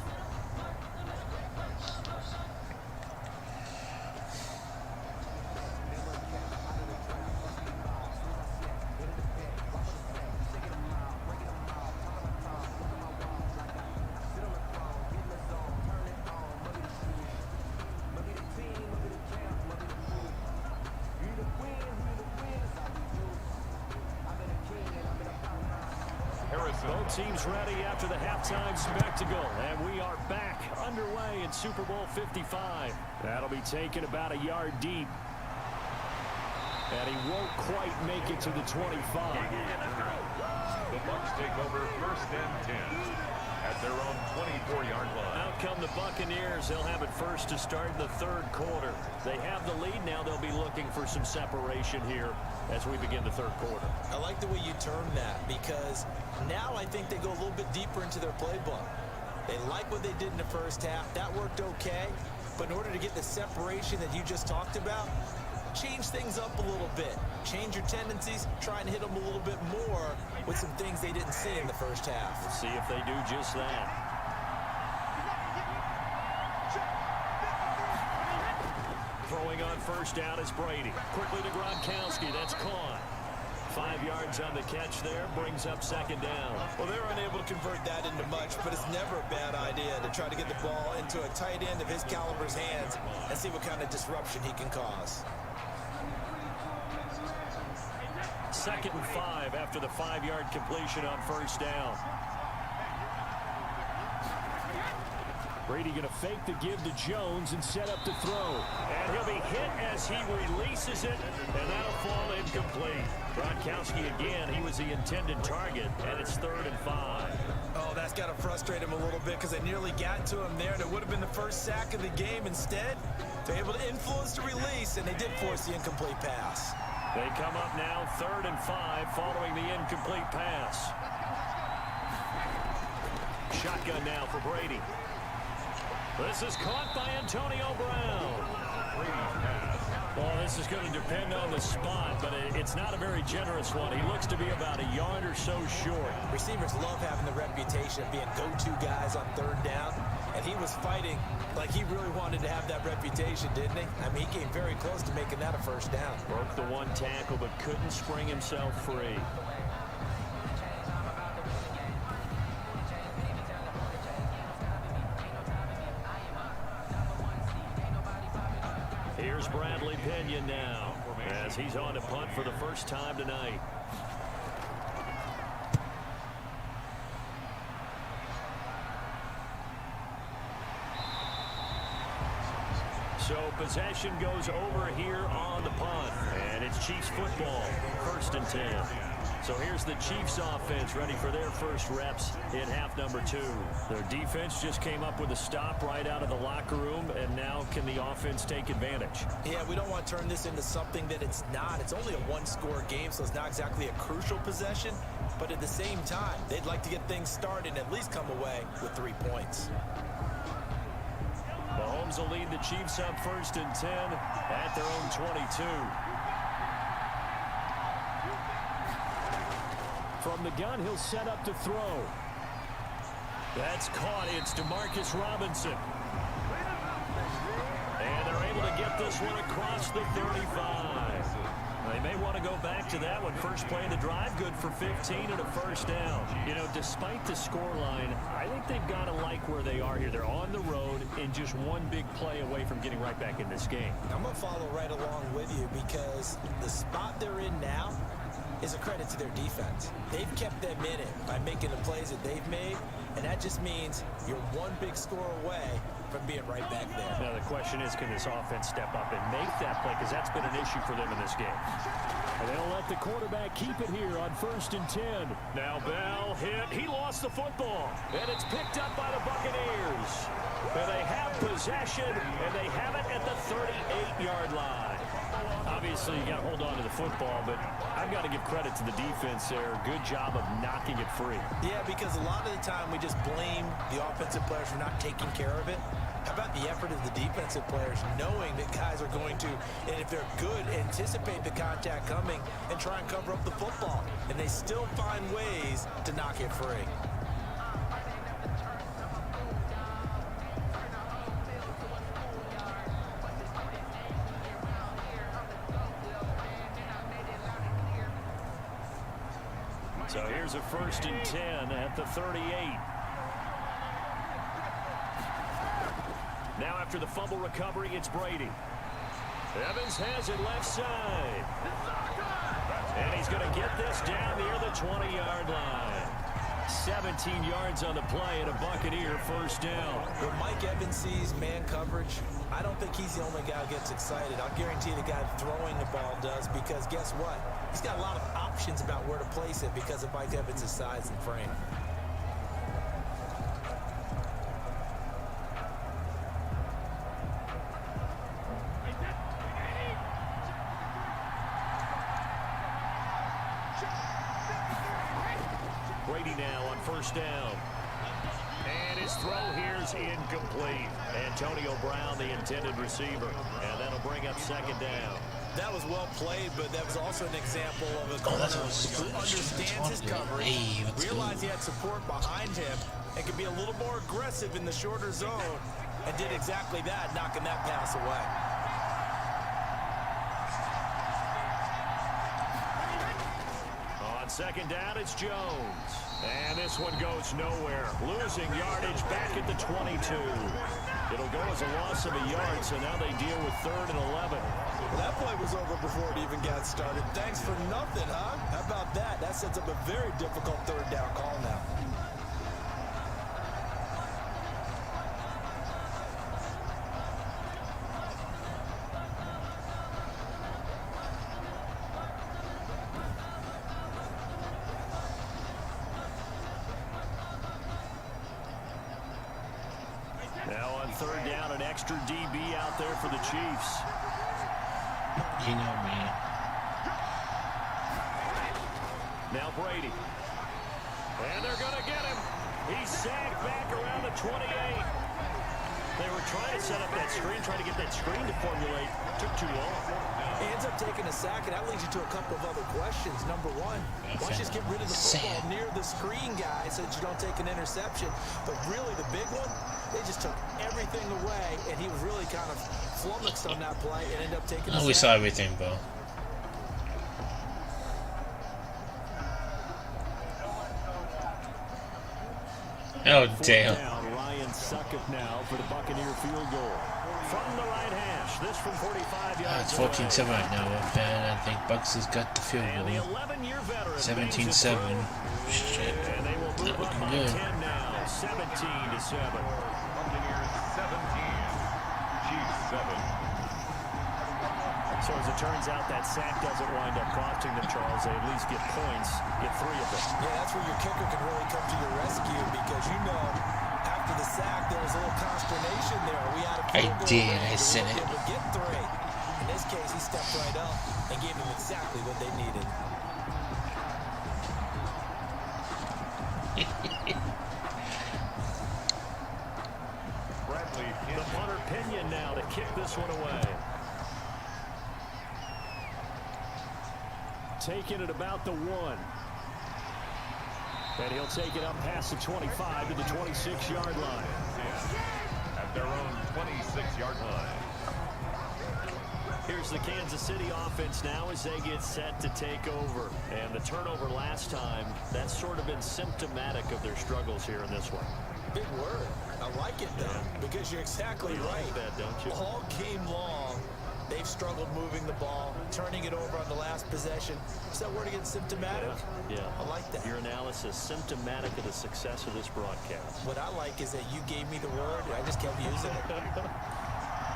Speaker 3: Both teams ready after the halftime spectacle, and we are back underway in Super Bowl 55. That'll be taken about a yard deep, and he won't quite make it to the 25.
Speaker 1: The Bucs take over 1st and 10 at their own 24-yard line.
Speaker 3: Out come the Buccaneers. They'll have it first to start in the third quarter. They have the lead now. They'll be looking for some separation here as we begin the third quarter.
Speaker 4: I like the way you term that, because now I think they go a little bit deeper into their playbook. They like what they did in the first half. That worked okay. But in order to get the separation that you just talked about, change things up a little bit. Change your tendencies. Try and hit them a little bit more with some things they didn't see in the first half.
Speaker 3: See if they do just that. Throwing on first down is Brady. Quickly to Gronkowski. That's caught. 5 yards on the catch there. Brings up second down.
Speaker 4: Well, they were unable to convert that into much, but it's never a bad idea to try to get the ball into a tight end of his caliber's hands and see what kind of disruption he can cause.
Speaker 3: 2nd and 5 after the 5-yard completion on first down. Brady going to fake the give to Jones and set up to throw. And he'll be hit as he releases it, and that'll fall incomplete. Gronkowski again, he was the intended target, and it's 3rd and 5.
Speaker 4: Oh, that's got to frustrate him a little bit because they nearly got to him there, and it would have been the first sack of the game. Instead, they're able to influence the release, and they did force the incomplete pass.
Speaker 3: They come up now 3rd and 5 following the incomplete pass. Shotgun now for Brady. This is caught by Antonio Brown. Well, this is going to depend on the spot, but it's not a very generous one. He looks to be about a yard or so short.
Speaker 4: Receivers love having the reputation of being go-to guys on third down, and he was fighting like he really wanted to have that reputation, didn't he? I mean, he came very close to making that a first down.
Speaker 3: Broke the one tackle, but couldn't spring himself free. Here's Bradley Pinion now, as he's on to punt for the first time tonight. So possession goes over here on the punt, and it's Chiefs football, 1st and 10. So here's the Chiefs offense ready for their first reps in half number 2. Their defense just came up with a stop right out of the locker room, and now can the offense take advantage?
Speaker 4: Yeah, we don't want to turn this into something that it's not. It's only a one-score game, so it's not exactly a crucial possession. But at the same time, they'd like to get things started and at least come away with 3 points.
Speaker 3: Mahomes will lead the Chiefs up 1st and 10 at their own 22. From the gun, he'll set up to throw. That's caught. It's DeMarcus Robinson. And they're able to get this one across the 35. They may want to go back to that one. First play of the drive, good for 15 and a first down. You know, despite the scoreline, I think they've got to like where they are here. They're on the road and just one big play away from getting right back in this game.
Speaker 4: I'm going to follow right along with you because the spot they're in now is a credit to their defense. They've kept them in it by making the plays that they've made, and that just means you're one big score away from being right back there.
Speaker 3: Now the question is, can this offense step up and make that play? Because that's been an issue for them in this game. And they'll let the quarterback keep it here on 1st and 10. Now Bell hit. He lost the football. And it's picked up by the Buccaneers. And they have possession, and they have it at the 38-yard line. Obviously, you got to hold on to the football, but I've got to give credit to the defense there. Good job of knocking it free.
Speaker 4: Yeah, because a lot of the time we just blame the offensive players for not taking care of it. How about the effort of the defensive players knowing that guys are going to, and if they're good, anticipate the contact coming and try and cover up the football. And they still find ways to knock it free.
Speaker 3: So here's a 1st and 10 at the 38. Now after the fumble recovery, it's Brady. Evans has it left side. And he's going to get this down near the 20-yard line. 17 yards on the play and a Buccaneer first down.
Speaker 4: When Mike Evans sees man coverage, I don't think he's the only guy who gets excited. I'll guarantee the guy throwing the ball does, because guess what? He's got a lot of options about where to place it because of Mike Evans' size and frame.
Speaker 3: Brady now on 1st down. And his throw here's incomplete. Antonio Brown, the intended receiver. And that'll bring up 2nd down.
Speaker 4: That was well played, but that was also an example of a corner who understands his coverage, realized he had support behind him, and could be a little more aggressive in the shorter zone, and did exactly that, knocking that pass away.
Speaker 3: On 2nd down, it's Jones. And this one goes nowhere. Losing yardage back at the 22. It'll go as a loss of a yard, so now they deal with 3rd and 11.
Speaker 4: Well, that play was over before it even got started. Thanks for nothing, huh? How about that? That sets up a very difficult 3rd down call now.
Speaker 3: Now on 3rd down, an extra DB out there for the Chiefs.
Speaker 5: You know me.
Speaker 3: Now Brady. And they're going to get him. He's sagged back around the 28. They were trying to set up that screen, trying to get that screen to formulate. Took too long.
Speaker 4: He ends up taking a sack, and that leads you to a couple of other questions. Number one, why don't you just get rid of the football near the screen guy so that you don't take an interception? But really, the big one, they just took everything away, and he was really kind of flummoxed on that play and ended up taking a sack.
Speaker 5: We saw everything, bro. Oh, damn.
Speaker 3: Ryan Suckup now for the Buccaneer field goal. From the right hash, this from 45 yards.
Speaker 5: It's 14-7 right now, and I think Bucs has got the field goal. 17-7. Shit. Not looking good.
Speaker 3: 10 now, 17-7.
Speaker 1: Buccaneers 17, Chiefs 7.
Speaker 3: So as it turns out, that sack doesn't wind up costing them, Charles. They at least get points, get 3 of them.
Speaker 4: Yeah, that's where your kicker can really come to your rescue because you know after the sack there was a little consternation there. We had a
Speaker 5: I said it.
Speaker 4: Get 3. In this case, he stepped right up and gave them exactly what they needed.
Speaker 3: The punter Pinion now to kick this one away. Taking it about the 1. And he'll take it up past the 25 to the 26-yard line.
Speaker 1: At their own 26-yard line.
Speaker 3: Here's the Kansas City offense now as they get set to take over. And the turnover last time, that's sort of been symptomatic of their struggles here in this one.
Speaker 4: Big word. I like it, though, because you're exactly right.
Speaker 3: Like that, don't you?
Speaker 4: All game long, they've struggled moving the ball, turning it over on the last possession. Is that word again, symptomatic?
Speaker 3: Yeah.
Speaker 4: I like that.
Speaker 3: Your analysis, symptomatic of the success of this broadcast.
Speaker 4: What I like is that you gave me the word, and I just kept using it.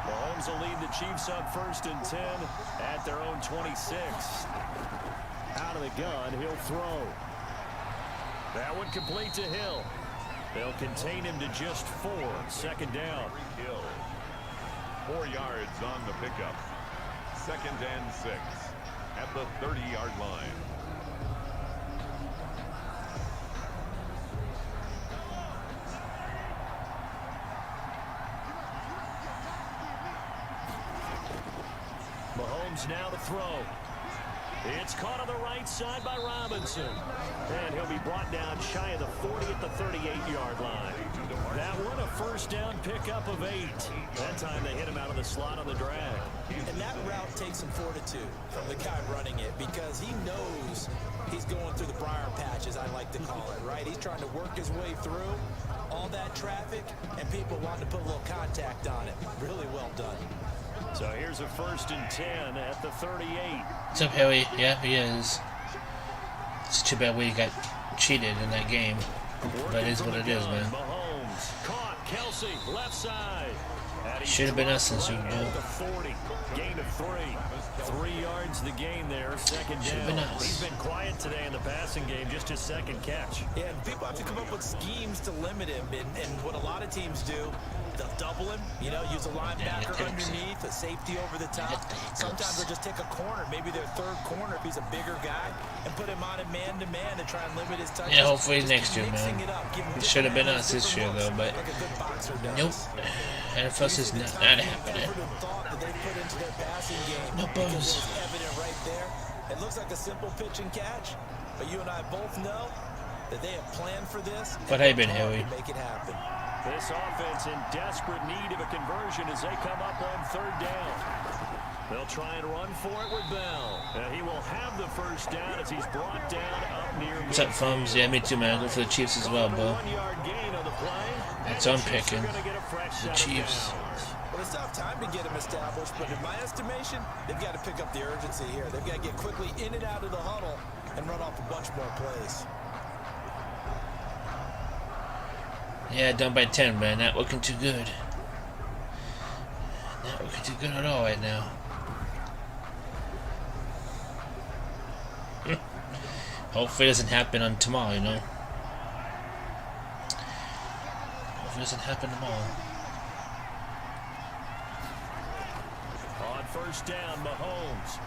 Speaker 3: Mahomes will lead the Chiefs up 1st and 10 at their own 26. Out of the gun, he'll throw. That one complete to Hill. They'll contain him to just 4. 2nd down.
Speaker 1: Hill. 4 yards on the pickup. 2nd and 6 at the 30-yard line.
Speaker 3: Mahomes now to throw. It's caught on the right side by Robinson. And he'll be brought down shy of the 40 at the 38-yard line. That one a 1st down pickup of 8. That time they hit him out of the slot on the drag.
Speaker 4: And that route takes some fortitude from the guy running it because he knows he's going through the briar patch, as I like to call it, right? He's trying to work his way through all that traffic, and people want to put a little contact on it. Really well done.
Speaker 3: So here's a 1st and 10 at the 38.
Speaker 5: What's up, Harry? Yeah, he is. It's too bad we got cheated in that game. But it is what it is, man.
Speaker 3: Mahomes caught. Kelsey left side.
Speaker 5: Should have been us in Super Bowl.
Speaker 3: 40. Gain of 3. 3 yards the gain there. 2nd
Speaker 5: Should've
Speaker 3: down.
Speaker 5: been us.
Speaker 3: He's been quiet today in the passing game. Just his 2nd catch.
Speaker 4: Yeah, and people have to come up with schemes to limit him. And what a lot of teams do, they'll double him, you know, use a linebacker underneath, a safety over the top. Sometimes they'll just take a corner, maybe their 3rd corner if he's a bigger guy, and put him on a man-to-man to try and limit his touches.
Speaker 5: Yeah, hopefully next year,
Speaker 4: Mixing
Speaker 5: man.
Speaker 4: it up, give him
Speaker 5: It should have been
Speaker 4: different
Speaker 5: us this year,
Speaker 4: looks,
Speaker 5: though, but
Speaker 4: like a good boxer does.
Speaker 5: nope. NFL's is not happening.
Speaker 4: Effort and thought that they put into their passing game,
Speaker 5: No
Speaker 4: because
Speaker 5: bums.
Speaker 4: it's evident right there. It looks like a simple pitch and catch, but you and I both know that they have planned for this.
Speaker 5: What have you been, Harry?
Speaker 4: Make it happen.
Speaker 3: This offense in desperate need of a conversion as they come up on 3rd down. They'll try and run for it with Bell. He will have the 1st down as he's brought down up near.
Speaker 5: What's up, Thumbs? Yeah, me too, man. Go for the Chiefs as well, bro.
Speaker 3: 1-yard gain on the play.
Speaker 5: That's on picking. The Chiefs.
Speaker 4: Well, it's not time to get them established, but in my estimation, they've got to pick up the urgency here. They've got to get quickly in and out of the huddle and run off a bunch more plays.
Speaker 5: Yeah, down by 10, man. Not looking too good. Not looking too good at all right now. Hopefully it doesn't happen on tomorrow, you know. Hopefully it doesn't happen tomorrow.
Speaker 3: On 1st down, Mahomes.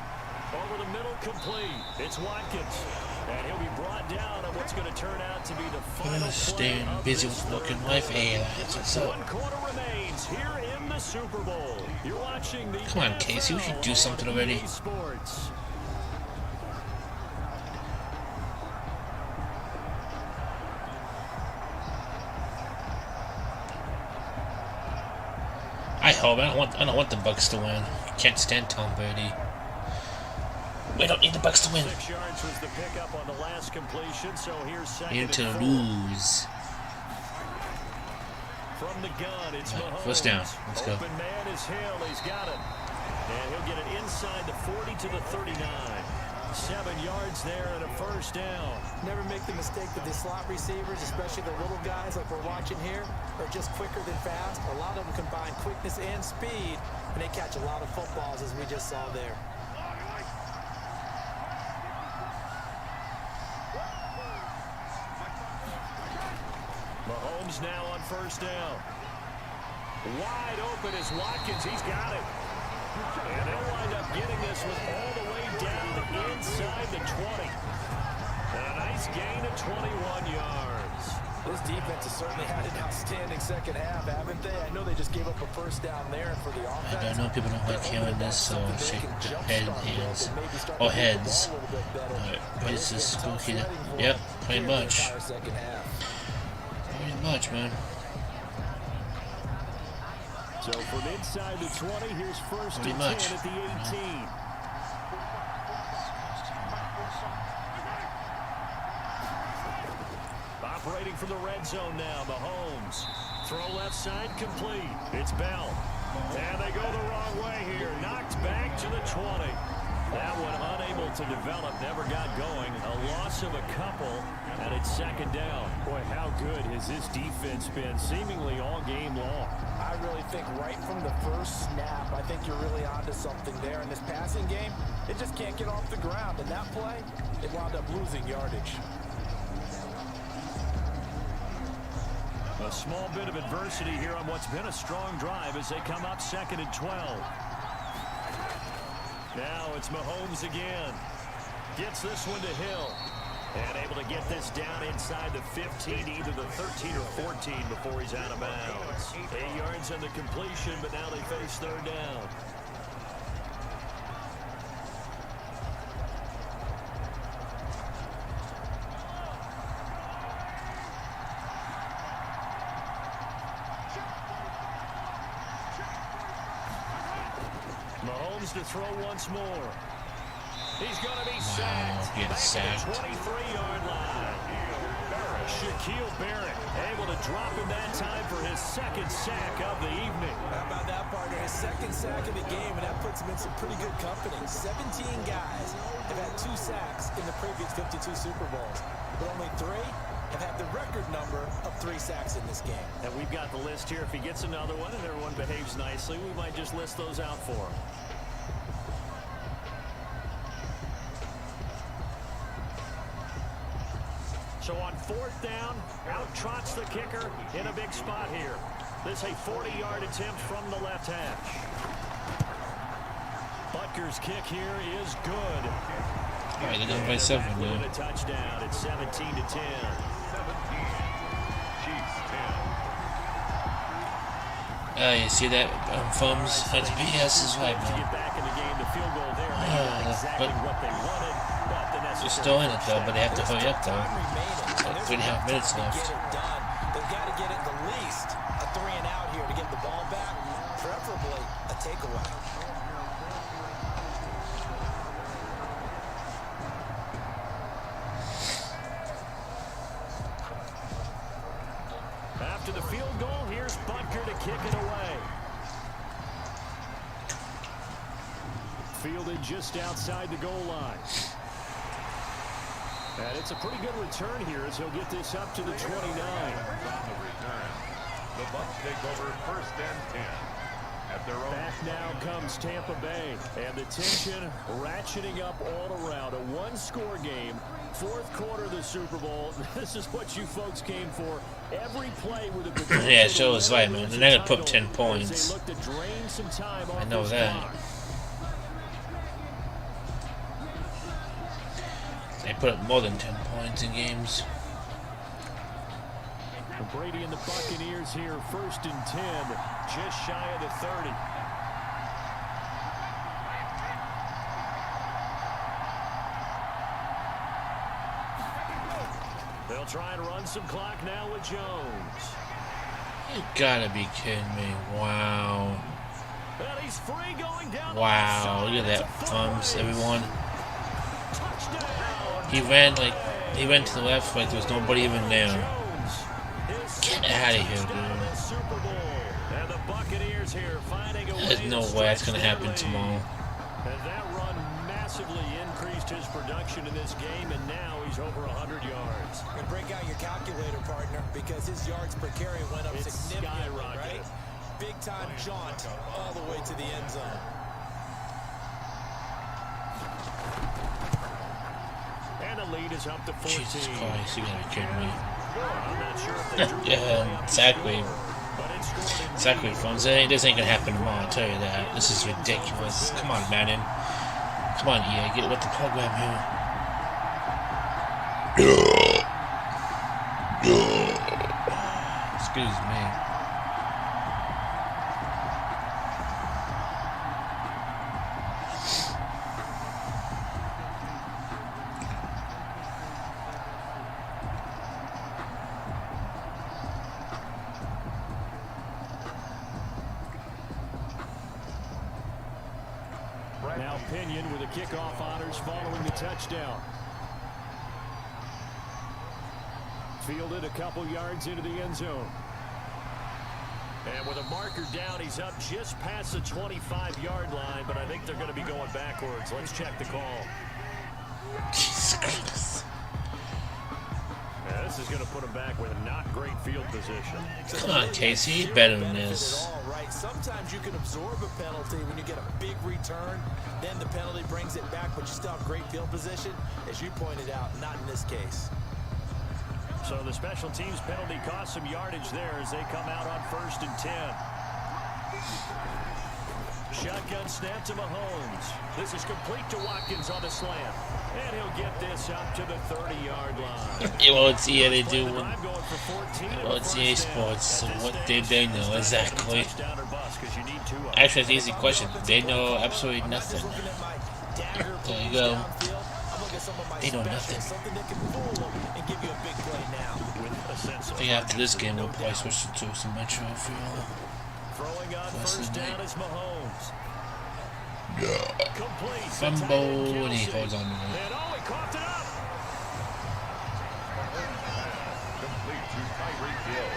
Speaker 3: Over the middle, complete. It's Watkins. And he'll be brought down on what's going to turn out to be the final
Speaker 5: Staying
Speaker 3: play of
Speaker 5: busy
Speaker 3: this
Speaker 5: with working
Speaker 3: third
Speaker 5: life.
Speaker 3: quarter.
Speaker 5: Hey, that's what's up.
Speaker 3: 1 quarter remains here in the Super Bowl. You're watching the
Speaker 5: Come on, Casey, we should do something already.
Speaker 3: EA Sports.
Speaker 5: I hope. I don't want the Bucs to win. Can't stand Tom Brady. We don't need the Bucs to win.
Speaker 3: 6 yards was the pickup on the last completion, so here's second
Speaker 5: Need to
Speaker 3: and 4.
Speaker 5: lose.
Speaker 3: From the gun, it's Mahomes.
Speaker 5: First down. Let's go.
Speaker 3: Open man is Hill. He's got it. And he'll get it inside the 40 to the 39. 7 yards there and a first down.
Speaker 4: Never make the mistake that the slot receivers, especially the little guys like we're watching here, are just quicker than fast. A lot of them combine quickness and speed, and they catch a lot of footballs, as we just saw there.
Speaker 3: Mahomes now on first down. Wide open is Watkins. He's got it. And they'll wind up getting this one all the way down inside the 20. And a nice gain of 21 yards.
Speaker 4: This defense has certainly had an outstanding second half, haven't they? I know they just gave up a first down there, and for the offense,
Speaker 5: I know people don't like hearing this, so shake the hands. Oh, heads. What is this spooky? Yep, pretty much. Pretty much, man.
Speaker 3: So from inside the 20, here's first
Speaker 5: Pretty
Speaker 3: and
Speaker 5: much.
Speaker 3: 10 at the 18. Operating from the red zone now, Mahomes. Throw left side, complete. It's Bell. And they go the wrong way here. Knocked back to the 20. That one unable to develop, never got going. A loss of a couple, and it's second down. Boy, how good has this defense been seemingly all game long?
Speaker 4: I really think right from the first snap, I think you're really onto something there. In this passing game, it just can't get off the ground. And that play, it wound up losing yardage.
Speaker 3: A small bit of adversity here on what's been a strong drive as they come up second and 12. Now it's Mahomes again. Gets this one to Hill. And able to get this down inside the 15, either the 13 or 14 before he's out of bounds. 8 yards on the completion, but now they face third down. Mahomes to throw once more. He's going to be sacked.
Speaker 5: Getting
Speaker 3: Back
Speaker 5: sacked.
Speaker 3: at the 23-yard line. Shaquille Barrett able to drop him that time for his second sack of the evening.
Speaker 4: How about that, partner? His second sack of the game, and that puts him in some pretty good company. 17 guys have had 2 sacks in the previous 52 Super Bowls, but only 3 have had the record number of 3 sacks in this game.
Speaker 3: And we've got the list here. If he gets another one and everyone behaves nicely, we might just list those out for him. So on fourth down, out trots the kicker in a big spot here. This a 40-yard attempt from the left hash. Butker's kick here is good.
Speaker 5: All right, they're down by 7
Speaker 3: With
Speaker 5: now.
Speaker 3: a touchdown, it's 17 to 10.
Speaker 1: 17. Chiefs 10.
Speaker 5: You see that, thumbs? That's BS is right,
Speaker 3: To
Speaker 5: man.
Speaker 3: get back in the game, the field goal there, maybe not exactly
Speaker 5: but-
Speaker 3: what they wanted, but the
Speaker 5: They're
Speaker 3: necessary
Speaker 5: still in it,
Speaker 3: first
Speaker 5: though,
Speaker 3: down.
Speaker 5: but they have to hurry up, though.
Speaker 4: Like
Speaker 5: 3.5 minutes
Speaker 4: to
Speaker 5: left.
Speaker 4: get it done. They've got to get it at least a 3 and out here to get the ball back, preferably a takeaway.
Speaker 3: After the field goal, here's Butker to kick it away. Fielded just outside the goal line. And it's a pretty good return here as he'll get this up to the 29.
Speaker 1: On the return, the Bucs take over first and 10 at their own.
Speaker 3: Back now comes Tampa Bay, and the tension ratcheting up all around. A one-score game, fourth quarter of the Super Bowl. This is what you folks came for. Every play with a potential
Speaker 5: Yeah, so is right, man.
Speaker 3: to
Speaker 5: They're not gonna put
Speaker 3: title
Speaker 5: 10 points.
Speaker 3: as they look to drain some time off
Speaker 5: I know
Speaker 3: this
Speaker 5: that.
Speaker 3: clock.
Speaker 5: They put up more than 10 points in games.
Speaker 3: Brady and the Buccaneers here, 1st and 10, just shy of the 30. They'll try and run some clock now with Jones.
Speaker 5: You gotta be kidding me. Wow.
Speaker 3: And he's free going down.
Speaker 5: Wow, look at that thumbs, everyone. He ran to the left like there was nobody even there. Get out of here, dude. There's no way that's gonna happen tomorrow.
Speaker 3: And that run massively increased his production in this game, and now he's over 100 yards.
Speaker 4: And break out your calculator, partner, because his yards per carry went up significantly, right? Big time jaunt all the way to the end zone.
Speaker 3: And the lead is up to 14.
Speaker 5: Jesus Christ, you gotta be kidding me.
Speaker 3: I'm not sure if they drew
Speaker 5: Yeah, exactly.
Speaker 3: but it's scored in
Speaker 5: Exactly, friends. This ain't gonna happen tomorrow, I'll tell you that. This is ridiculous. Come on, Madden. Come on, EA, get with the program here. Excuse me.
Speaker 3: Now Pinion with the kickoff honors following the touchdown. Fielded a couple yards into the end zone. And with a marker down, he's up just past the 25-yard line, but I think they're going to be going backwards. Let's check the call.
Speaker 5: Jesus Christ.
Speaker 3: Yeah, this is going to put him back with a not great field position.
Speaker 5: Come on, Casey, you're better than this.
Speaker 4: Sometimes you can absorb a penalty when you get a big return, then the penalty brings it back, but you still have great field position. As you pointed out, not in this case.
Speaker 3: So the special teams penalty cost some yardage there as they come out on 1st and 10. Shotgun snap to Mahomes. This is complete to Watkins on the slant. And he'll get this up to the 30-yard line.
Speaker 5: Well, it's EA, they do. Well, it's EA Sports, so what did they know exactly? Actually, it's an easy question. They know absolutely nothing. There you go. They know nothing. I think after this game, we'll probably switch to some Metro field.
Speaker 3: Throwing on 1st down is Mahomes.
Speaker 5: Fumble, and he holds on to it.
Speaker 3: And oh, he coughed it up.
Speaker 1: Complete to Tyreek Hill.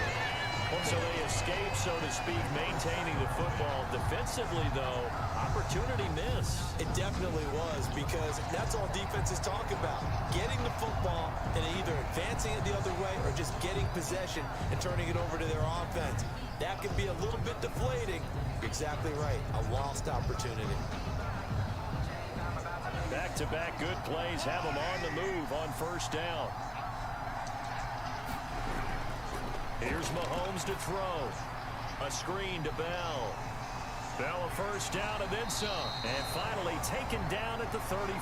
Speaker 3: So they escape, so to speak, maintaining the football. Defensively, though, opportunity miss.
Speaker 4: It definitely was, because that's all defenses talk about. Getting the football and either advancing it the other way or just getting possession and turning it over to their offense. That can be a little bit deflating. Exactly right. A lost opportunity.
Speaker 3: Back-to-back good plays have them on the move on 1st down. Here's Mahomes to throw. A screen to Bell. Bell a 1st down and then some. And finally taken down at the 34.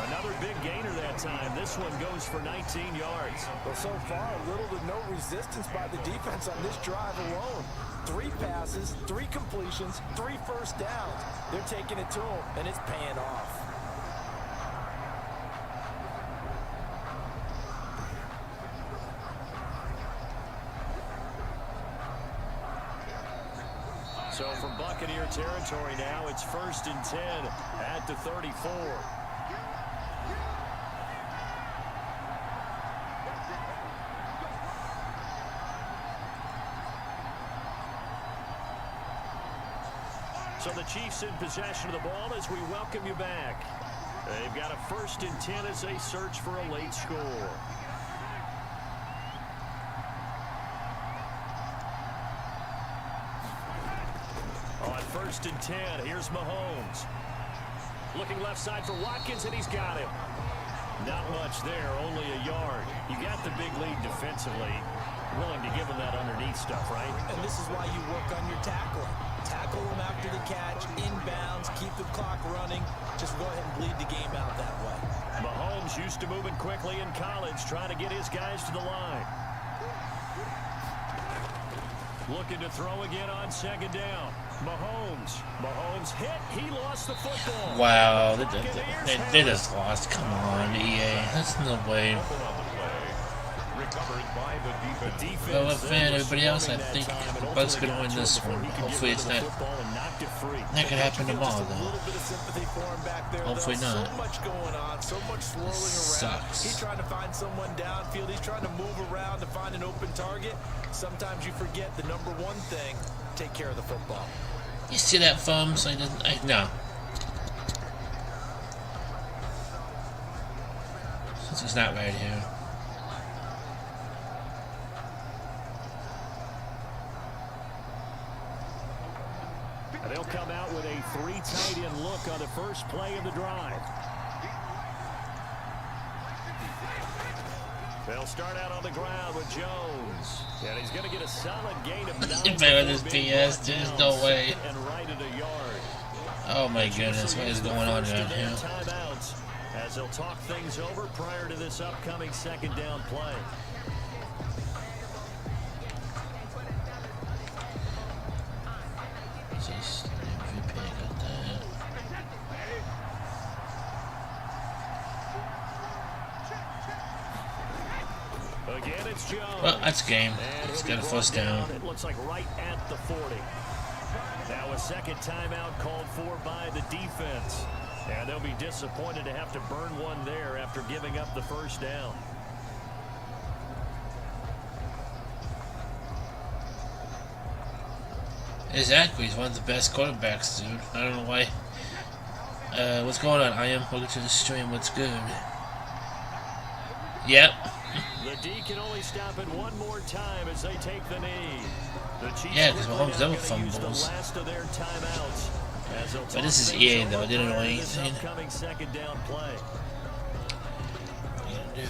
Speaker 3: Another big gainer that time. This one goes for 19 yards.
Speaker 4: Well, so far, little to no resistance by the defense on this drive alone. 3 passes, 3 completions, 3 first downs. They're taking it to him, and it's paying off.
Speaker 3: So from Buccaneer territory now, it's 1st and 10 at the 34. So the Chiefs in possession of the ball as we welcome you back. They've got a 1st and 10 as they search for a late score. On 1st and 10, here's Mahomes. Looking left side for Watkins, and he's got him. Not much there, only a yard. You got the big lead defensively. Willing to give him that underneath stuff, right?
Speaker 4: And this is why you work on your tackling. tackle them after the catch, inbounds, keep the clock running. Just go ahead and bleed the game out that way.
Speaker 3: Mahomes used to moving quickly in college, trying to get his guys to the line. Looking to throw again on second down. Mahomes hit. He lost the football.
Speaker 5: Wow, they just lost. Come on, EA. That's no way. Well, fan, everybody else, I think the Bucs could win this one. Hopefully it's not. That could happen tomorrow, though. Hopefully not. This sucks.
Speaker 4: He's trying to find someone downfield. He's trying to move around to find an open target. Sometimes you forget the number one thing: take care of the football.
Speaker 5: You see that, thumbs? No. Since it's not right here.
Speaker 3: They'll come out with a 3 tight end look on the first play of the drive. They'll start out on the ground with Jones. And he's going to get a solid gain of 9.
Speaker 5: This BS, there's no way. Oh my goodness, what is going on around here?
Speaker 3: Timeouts as they'll talk things over prior to this upcoming second down play.
Speaker 5: Just MVP got that.
Speaker 3: Again, it's Jones.
Speaker 5: Well, that's game. He's got a first down.
Speaker 3: It looks like right at the 40. Now a second timeout called for by the defense. And they'll be disappointed to have to burn one there after giving up the first down.
Speaker 5: Exactly, he's one of the best quarterbacks, dude. I don't know why. What's going on? I am welcome to the stream. What's good? Yep.
Speaker 3: The D can only stop it one more time as they take the knee.
Speaker 5: Yeah, because Mahomes double fumbles. But this is EA though. They don't know anything.
Speaker 3: Second down play.
Speaker 5: What are you gonna do?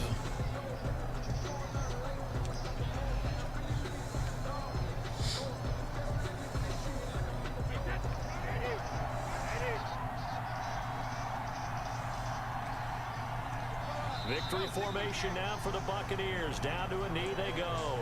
Speaker 3: Victory formation now for the Buccaneers. Down to a knee they go.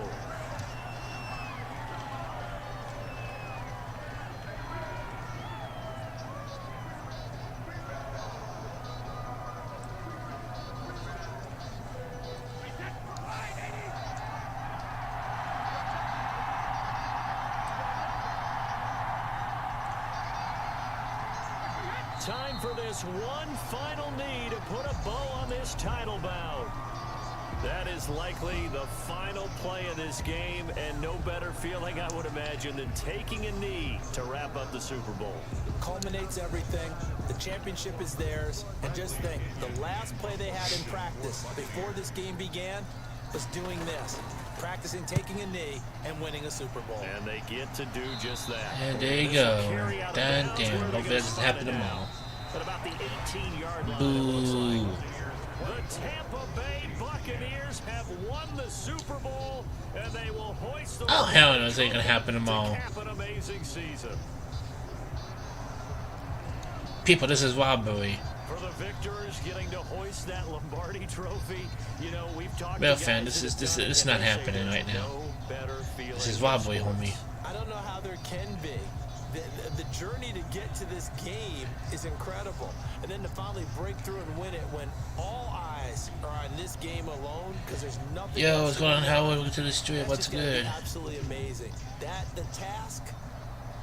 Speaker 3: Time for this one final knee to put a bow on this title bout. That is likely the final play of this game, and no better feeling, I would imagine, than taking a knee to wrap up the Super Bowl.
Speaker 4: Culminates everything. The championship is theirs. And just think, the last play they had in practice before this game began was doing this. Practicing taking a knee and winning a Super Bowl.
Speaker 3: And they get to do just that.
Speaker 5: And there you go. Damn. Hope that doesn't happen tomorrow.
Speaker 3: At about the 18-yard line.
Speaker 5: Boo.
Speaker 3: The Tampa Bay Buccaneers have won the Super Bowl, and they will hoist the
Speaker 5: Oh, hell no, this ain't gonna happen tomorrow.
Speaker 3: an amazing season.
Speaker 5: People, this is robbery.
Speaker 3: For the victors getting to hoist that Lombardi trophy, you know, we've talked
Speaker 5: Well, fan, this is not happening right now. This is robbery, homie.
Speaker 4: I don't know how there can be. The journey to get to this game is incredible. And then to finally break through and win it when all eyes are on this game alone, because there's nothing.
Speaker 5: Yo, what's going on, Howard? Welcome to the stream. What's good?
Speaker 4: Absolutely amazing. The task,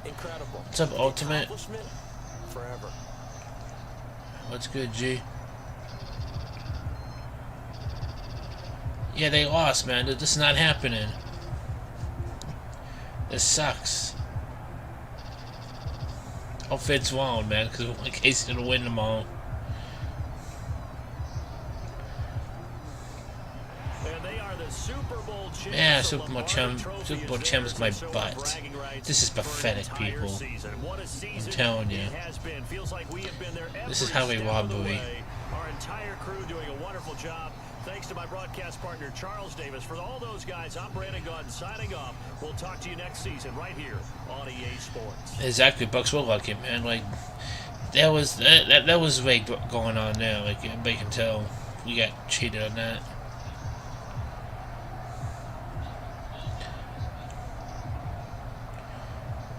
Speaker 4: incredible.
Speaker 5: What's up, Ultimate?
Speaker 4: Forever.
Speaker 5: What's good, G? Yeah, they lost, man. This is not happening. This sucks. Hopefully it's wrong, man, because in case it'll win them all.
Speaker 3: And they are the Super Bowl champs.
Speaker 5: Yeah, Super Bowl champs my butt. This is pathetic, people. I'm telling you. This is how we robbery.
Speaker 3: Our entire crew doing a wonderful job Thanks to my broadcast partner, Charles Davis. For all those guys, I'm Brandon Gaudin signing off. We'll talk to you next season right here on EA Sports.
Speaker 5: Exactly, Bucs will like it, man. Like, that was way going on there. Like, everybody can tell we got cheated on that.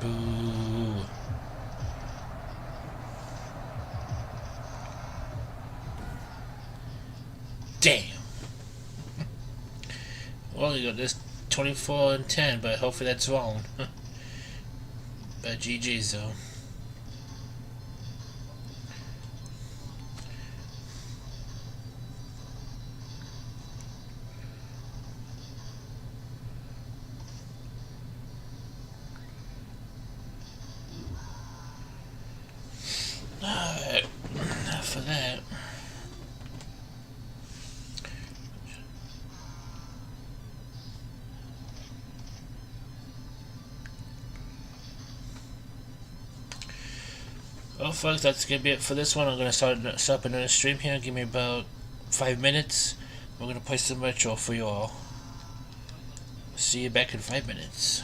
Speaker 5: Boo. Damn. Well, you got this 24-10, but hopefully that's wrong. But GG's though. Alright, enough for that. Well, folks, that's gonna be it for this one. I'm gonna start another stream here. Give me about 5 minutes. We're gonna play some retro for you all. See you back in 5 minutes.